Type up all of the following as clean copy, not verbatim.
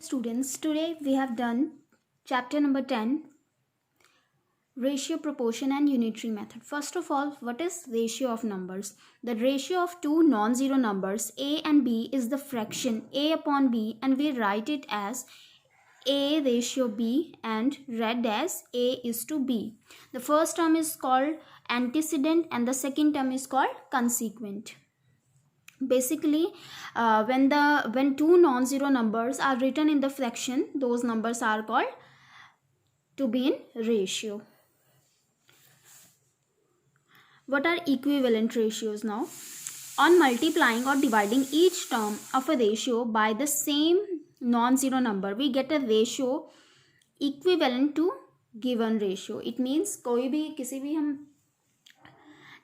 Students, today we have done chapter number 10, ratio, proportion and unitary method. First of all, what is ratio of numbers? The ratio of two non-zero numbers a and b is the fraction a upon b, and we write it as a ratio b and read as a is to b. The first term is called antecedent and the second term is called consequent. Basically, when two non-zero numbers are written in the fraction, those numbers are called to be in ratio. What are equivalent ratios now? On multiplying or dividing each term of a ratio by the same non-zero number, we get a ratio equivalent to given ratio. It means कोई भी किसी भी हम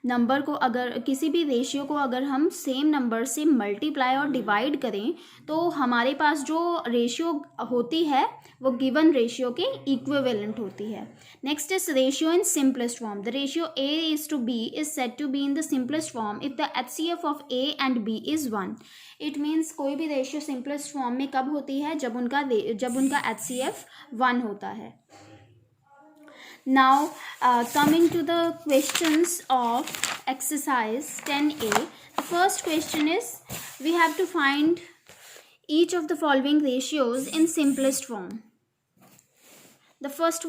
number को अगर किसी भी ratio को अगर हम सेम नंबर से मल्टीप्लाई और डिवाइड करें तो हमारे पास जो रेशियो होती है वो गिवन रेशियो के इक्विवेलेंट होती है. Next is ratio in simplest form. The ratio a is to b is said to be in the simplest form if the HCF of a and b is 1. It means कोई भी ratio simplest form में कब होती है? जब उनका HCF 1 होता है. Now, coming to the questions of exercise 10A, the first question is we have to find each of the following ratios in simplest form. The first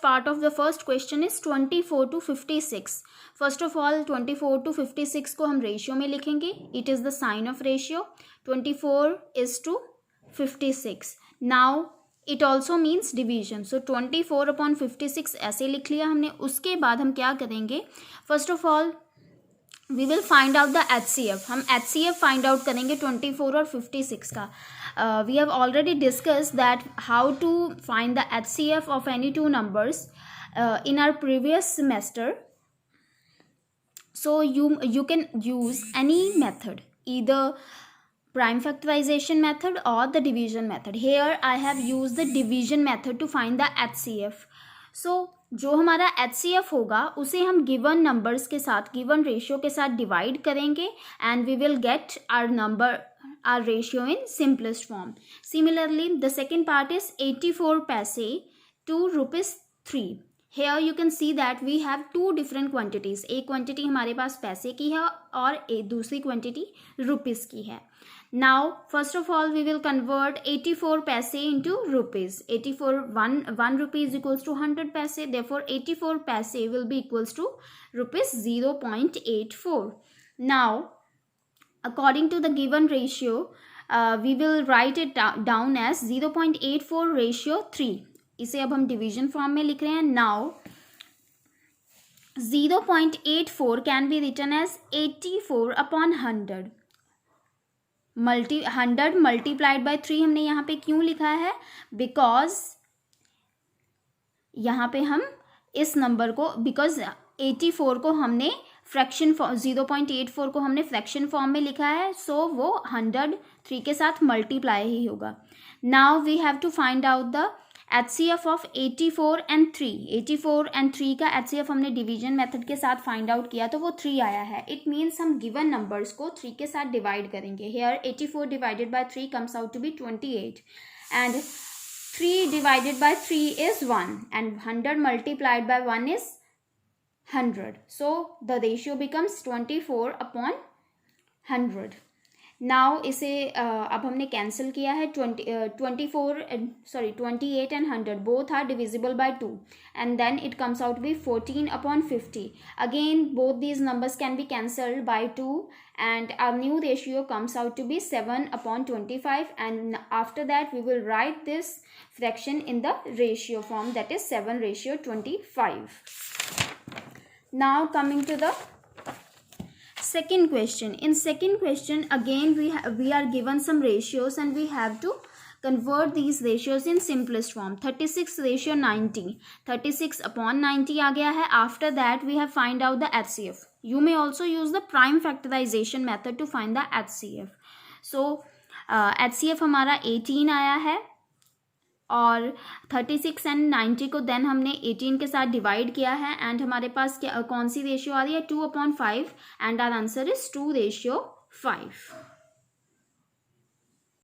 part of the first question is 24 to 56. First of all, 24 to 56 को हम ratio में लिखेंगे. It is the sign of ratio. 24 is to 56. Now, it also means division. So 24 upon 56 ऐसे लिख लिया हमने. उसके बाद हम क्या करेंगे? First of all we will find out the HCF. हम HCF फाइंड आउट करेंगे 24 और 56 का. We have already discuss that how to find the HCF of any two numbers in our previous semester. So you can use any method, either prime factorization method or the division method. Here I have used the division method to find the HCF. So जो हमारा HCF होगा उसे हम given numbers के साथ, given ratio के साथ divide करेंगे and we will get our ratio in simplest form. Similarly, the second part is 84 paise to ₹3. Here you can see that we have two different quantities. एक quantity हमारे पास पैसे की है और दूसरी क्वांटिटी रुपीस की है. Now, first of all, we will convert 84 paise into rupees. 1 rupee is equals to 100 paise. Therefore, 84 paise will be equals to rupees 0.84. Now, according to the given ratio, we will write it down as 0.84 ratio 3. इसे अब हम division form में लिख रहे हैं. Now 0.84 can be written as 84 upon 100. 100 multiplied by 3 हमने यहाँ पे क्यों लिखा है? बिकॉज यहाँ पे हम इस नंबर को, बिकॉज 84 को हमने फ्रैक्शन 0.84 को हमने फ्रैक्शन फॉर्म में लिखा है. सो वो 103 के साथ मल्टीप्लाई ही होगा. Now we have to find out the HCF of 84 and 3. 84 and 3 का HCF हमने डिवीजन मेथड के साथ फाइंड आउट किया तो वो 3 आया है. इट मीन्स हम गिवन नंबर्स को 3 के साथ डिवाइड करेंगे. Here 84 divided by 3 comes out to be 28 and 3 divided by 3 is 1 and 100 multiplied by 1 is 100. So the ratio becomes 24 upon 100. Now इसे अब हमने कैंसिल किया है. 28 and 100 both are divisible by 2 and then it comes out to be 14 upon 50. Again both these numbers can be cancelled by 2 and our new ratio comes out to be 7 upon 25, and after that we will write this fraction in the ratio form, that is 7:25. Now coming to the second question. In second question again we are given some ratios and we have to convert these ratios in simplest form. 36 ratio 90. 36 upon 90 आ गया है. After that we have find out the HCF. You may also use the prime factorization method to find the HCF. So HCF हमारा 18 आया है और 36 and 90 को then हमने 18 के साथ डिवाइड किया है एंड हमारे पास कौन सी रेशियो आ रही है? 2/5 एंड आवर आंसर इज 2:5.